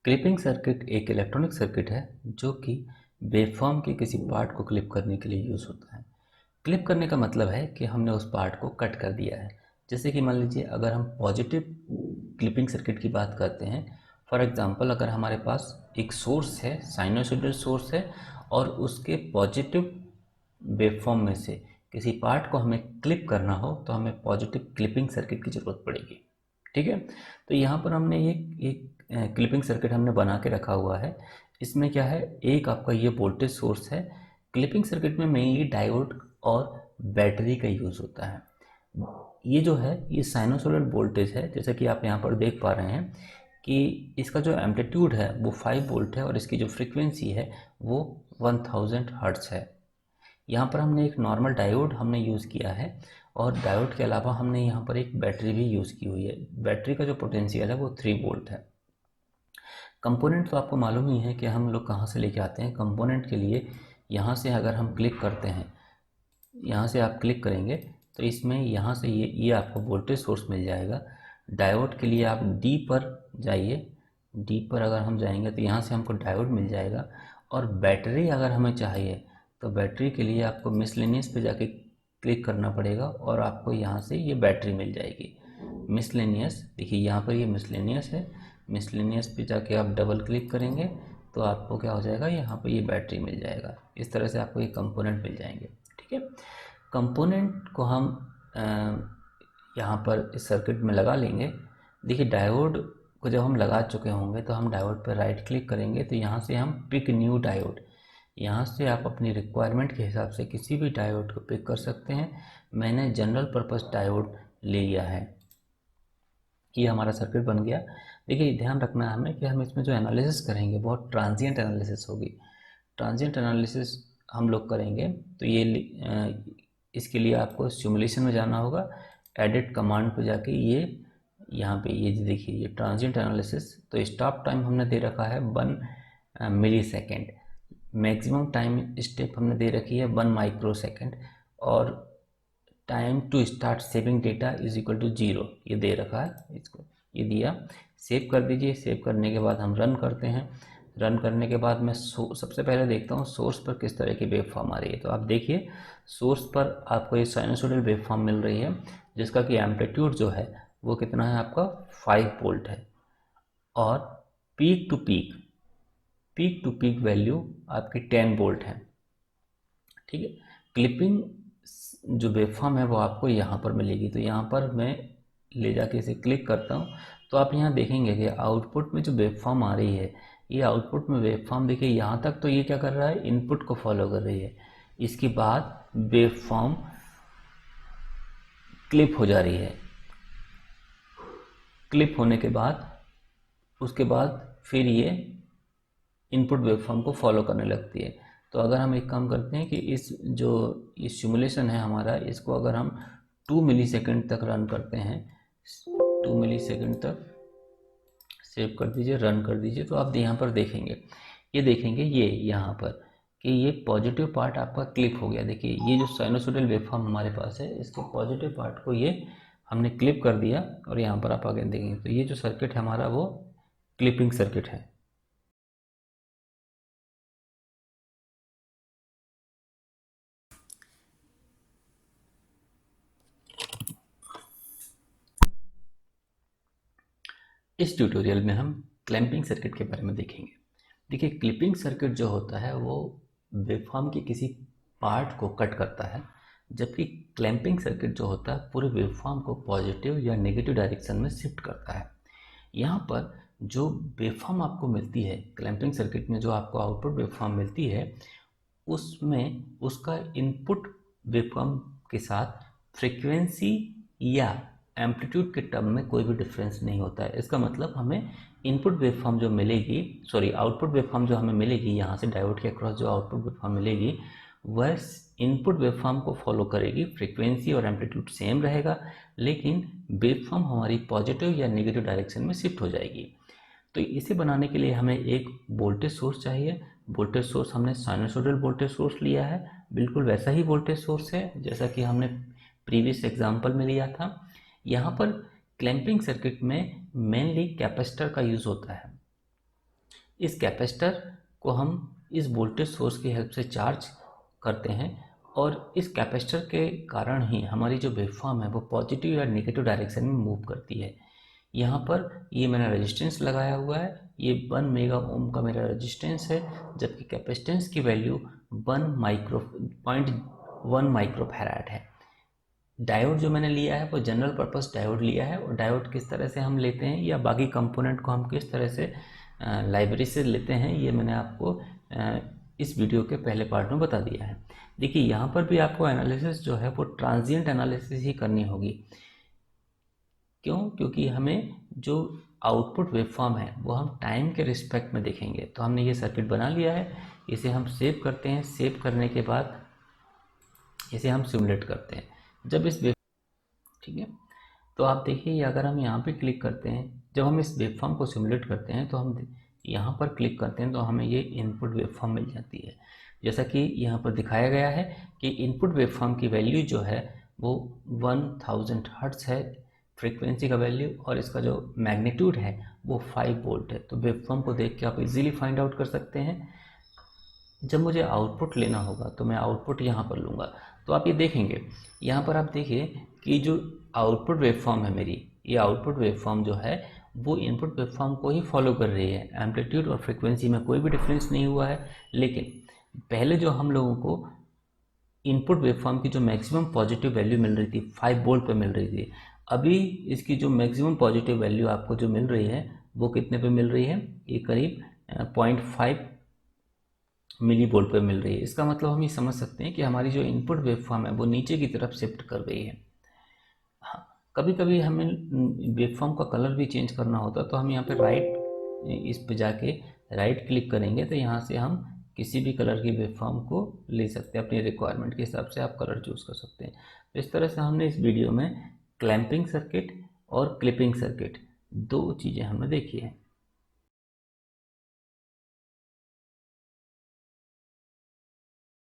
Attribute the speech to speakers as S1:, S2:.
S1: Clipping circuit एक electronic circuit है जो कि वेवफॉर्म के किसी पार्ट को क्लिप करने के लिए यूज़ होता है। क्लिप करने का मतलब है कि हमने उस पार्ट को कट कर दिया है। जैसे कि मान लीजिए अगर हम पॉजिटिव क्लिपिंग सर्किट की बात करते हैं, फॉर एग्जांपल अगर हमारे पास एक सोर्स है, साइनोसॉइडल सोर्स है, और उसके पॉजिटिव वेवफॉर्म में से किसी पार्ट को हमें क्लिप करना हो तो हमें पॉजिटिव क्लिपिंग सर्किट की ज़रूरत पड़ेगी। ठीक है। तो यहाँ पर हमने ये एक क्लिपिंग सर्किट हमने बना के रखा हुआ है। इसमें क्या है, एक आपका ये वोल्टेज सोर्स है। क्लिपिंग सर्किट में मेनली डायोड और बैटरी का यूज़ होता है। ये जो है ये साइनोसॉइडल वोल्टेज है, जैसे कि आप यहाँ पर देख पा रहे हैं कि इसका जो एम्पलीट्यूड है वो 5 वोल्ट है और इसकी जो फ्रीक्वेंसी है वो 1000 हर्ट्ज है। यहाँ पर हमने एक नॉर्मल डायोड हमने यूज़ किया है और डायोड के अलावा हमने यहाँ पर एक बैटरी भी यूज़ की हुई है। बैटरी का जो पोटेंशियल है वो 3 वोल्ट है। कंपोनेंट तो आपको मालूम ही है कि हम लोग कहाँ से लेके आते हैं। कंपोनेंट के लिए यहाँ से अगर हम क्लिक करते हैं, यहाँ से आप क्लिक करेंगे तो इसमें यहाँ से ये आपको वोल्टेज सोर्स मिल जाएगा। डायोड के लिए आप डी पर जाइए। डी पर अगर हम जाएंगे तो यहाँ से हमको डायोड मिल जाएगा। और बैटरी अगर हमें चाहिए तो बैटरी के लिए आपको मिसलेनियस पे जाके क्लिक करना पड़ेगा और आपको यहाँ से ये बैटरी मिल जाएगी। मिसलेनियस देखिए यहाँ पर ये मिसलेनियस है। मिसलेनियस पे जाके आप डबल क्लिक करेंगे तो आपको क्या हो जाएगा, यहाँ पर ये बैटरी मिल जाएगा। इस तरह से आपको ये कंपोनेंट मिल जाएंगे। ठीक है। कंपोनेंट को हम यहाँ पर इस सर्किट में लगा लेंगे। देखिए डायोड को जब हम लगा चुके होंगे तो हम डायोड पर राइट क्लिक करेंगे तो यहाँ से हम पिक न्यू डायोड, यहाँ से आप अपनी रिक्वायरमेंट के हिसाब से किसी भी डायोड को पिक कर सकते हैं। मैंने जनरल पर्पस डायोड ले लिया है। ये हमारा सर्किट बन गया। देखिए ध्यान रखना है हमें कि हम इसमें जो एनालिसिस करेंगे बहुत ट्रांजिएंट एनालिसिस होगी। ट्रांजिएंट एनालिसिस हम लोग करेंगे तो इसके लिए आपको सिमुलेशन में जाना होगा। एडिट कमांड पे जाके ये यहाँ पे ये देखिए ये ट्रांजिएंट एनालिसिस। तो स्टॉप टाइम हमने दे रखा है 1 milli second. Maximum time step हमने दे रखी है 1 माइक्रो सेकेंड। और time to start saving data is equal to 0 ये दे रखा है। इसको ये दिया, सेव कर दीजिए। सेव करने के बाद हम रन करते हैं। रन करने के बाद मैं सबसे पहले देखता हूँ सोर्स पर किस तरह की वेव फॉर्म आ रही है। तो आप देखिए सोर्स पर आपको ये साइनसॉइडल वेव फॉर्म मिल रही है जिसका कि एम्पलीट्यूड जो है वो कितना है आपका 5 वोल्ट है। और पीक टू पीक वैल्यू आपकी 10 वोल्ट है। ठीक है। क्लिपिंग जो वेवफॉर्म है वो आपको यहाँ पर मिलेगी। तो यहाँ पर मैं ले जाके इसे क्लिक करता हूँ तो आप यहाँ देखेंगे कि आउटपुट में जो वेवफॉर्म आ रही है, ये आउटपुट में वेवफॉर्म देखिए यहाँ तक तो ये क्या कर रहा है, इनपुट को फॉलो कर रही है। इसके बाद वेवफॉर्म क्लिप हो जा रही है। क्लिप होने के बाद उसके बाद फिर ये इनपुट वेवफॉर्म को फॉलो करने लगती है। तो अगर हम एक काम करते हैं कि इस जो ये सिमुलेशन है हमारा, इसको अगर हम 2 मिली सेकेंड तक रन करते हैं, 2 मिली सेकेंड तक सेव कर दीजिए, रन कर दीजिए, तो आप यहाँ पर देखेंगे, ये देखेंगे ये यहाँ पर कि ये पॉजिटिव पार्ट आपका क्लिप हो गया। देखिए ये जो साइनोसॉइडल वेवफॉर्म हमारे पास है इसके पॉजिटिव पार्ट को ये हमने क्लिप कर दिया। और यहाँ पर आप आगे देखेंगे तो ये जो सर्किट है हमारा वो क्लिपिंग सर्किट है। इस ट्यूटोरियल में हम क्लैंपिंग सर्किट के बारे में देखेंगे। देखिए क्लिपिंग सर्किट जो होता है वो वेवफॉर्म के किसी पार्ट को कट करता है, जबकि क्लैंपिंग सर्किट जो होता है पूरे वेवफॉर्म को पॉजिटिव या नेगेटिव डायरेक्शन में शिफ्ट करता है। यहाँ पर जो वेवफॉर्म आपको मिलती है क्लैंपिंग सर्किट में, जो आपको आउटपुट वेवफॉर्म मिलती है, उसमें उसका इनपुट वेवफॉर्म के साथ फ्रीक्वेंसी या एम्पलीट्यूड के टर्म में कोई भी डिफरेंस नहीं होता है। इसका मतलब हमें इनपुट वेवफॉर्म जो मिलेगी, आउटपुट वेवफॉर्म जो हमें मिलेगी यहाँ से डायोड के अक्रॉस जो आउटपुट वेवफॉर्म मिलेगी वह इनपुट वेवफॉर्म को फॉलो करेगी। फ्रीक्वेंसी और एम्पलीट्यूड सेम रहेगा लेकिन वेवफॉर्म हमारी पॉजिटिव या नेगेटिव डायरेक्शन में शिफ्ट हो जाएगी। तो इसे बनाने के लिए हमें एक वोल्टेज सोर्स चाहिए। वोल्टेज सोर्स हमने साइनसॉइडल वोल्टेज सोर्स लिया है, बिल्कुल वैसा ही वोल्टेज सोर्स है जैसा कि हमने प्रीवियस एग्जांपल में लिया था। यहाँ पर क्लैंपिंग सर्किट में मेनली कैपेसिटर का यूज़ होता है। इस कैपेसिटर को हम इस वोल्टेज सोर्स की हेल्प से चार्ज करते हैं और इस कैपेसिटर के कारण ही हमारी जो वेवफॉर्म है वो पॉजिटिव या नेगेटिव डायरेक्शन में मूव करती है। यहाँ पर ये मैंने रेजिस्टेंस लगाया हुआ है, ये 1 मेगा ओम का मेरा रेजिस्टेंस है, जबकि कैपेसिटेंस की वैल्यू 1 माइक्रो फैराड है। डायोड जो मैंने लिया है वो जनरल पर्पस डायोड लिया है, और डायोड किस तरह से हम लेते हैं या बाकी कंपोनेंट को हम किस तरह से लाइब्रेरी से लेते हैं ये मैंने आपको इस वीडियो के पहले पार्ट में बता दिया है। देखिए यहाँ पर भी आपको एनालिसिस जो है वो ट्रांजिएंट एनालिसिस ही करनी होगी। क्यों? क्योंकि हमें जो आउटपुट वेवफॉर्म है वो हम टाइम के रिस्पेक्ट में देखेंगे। तो हमने ये सर्किट बना लिया है, इसे हम सेव करते हैं। सेव करने के बाद इसे हम सिमुलेट करते हैं। जब इस वेव ठीक है, तो आप देखिए अगर हम यहाँ पे क्लिक करते हैं, जब हम इस वेवफॉर्म को सिमुलेट करते हैं तो हम यहाँ पर क्लिक करते हैं तो हमें ये इनपुट वेवफॉर्म मिल जाती है। जैसा कि यहाँ पर दिखाया गया है कि इनपुट वेवफॉर्म की वैल्यू जो है वो 1000 हर्ट्ज़ है फ्रीक्वेंसी का वैल्यू, और इसका जो मैग्नीट्यूड है वो 5 वोल्ट है। तो वेवफॉर्म को देख के आप इजीली फाइंड आउट कर सकते हैं। जब मुझे आउटपुट लेना होगा तो मैं आउटपुट यहाँ पर लूँगा। तो आप ये देखेंगे, यहाँ पर आप देखिए कि जो आउटपुट वेवफॉर्म है मेरी, ये आउटपुट वेवफॉर्म जो है वो इनपुट वेवफॉर्म को ही फॉलो कर रही है। एम्पलीट्यूड और फ्रिक्वेंसी में कोई भी डिफरेंस नहीं हुआ है। लेकिन पहले जो हम लोगों को इनपुट वेवफॉर्म की जो मैक्सिमम पॉजिटिव वैल्यू मिल रही थी 5 वोल्ट पे मिल रही थी, अभी इसकी जो मैक्सिमम पॉजिटिव वैल्यू आपको जो मिल रही है वो कितने पे मिल रही है? ये करीब 0.5 मिली वोल्ट पे मिल रही है। इसका मतलब हम ये समझ सकते हैं कि हमारी जो इनपुट वेवफॉर्म है वो नीचे की तरफ शिफ्ट कर गई है। हाँ, कभी कभी हमें वेवफॉर्म का कलर भी चेंज करना होता तो हम यहाँ पे राइट इस पे जाके राइट क्लिक करेंगे तो यहाँ से हम किसी भी कलर की वेवफॉर्म को ले सकते हैं। अपनी रिक्वायरमेंट के हिसाब से आप कलर चूज़ कर सकते हैं। तो इस तरह से हमने इस वीडियो में क्लैंपिंग सर्किट और क्लिपिंग सर्किट दो चीज़ें हमने देखी है।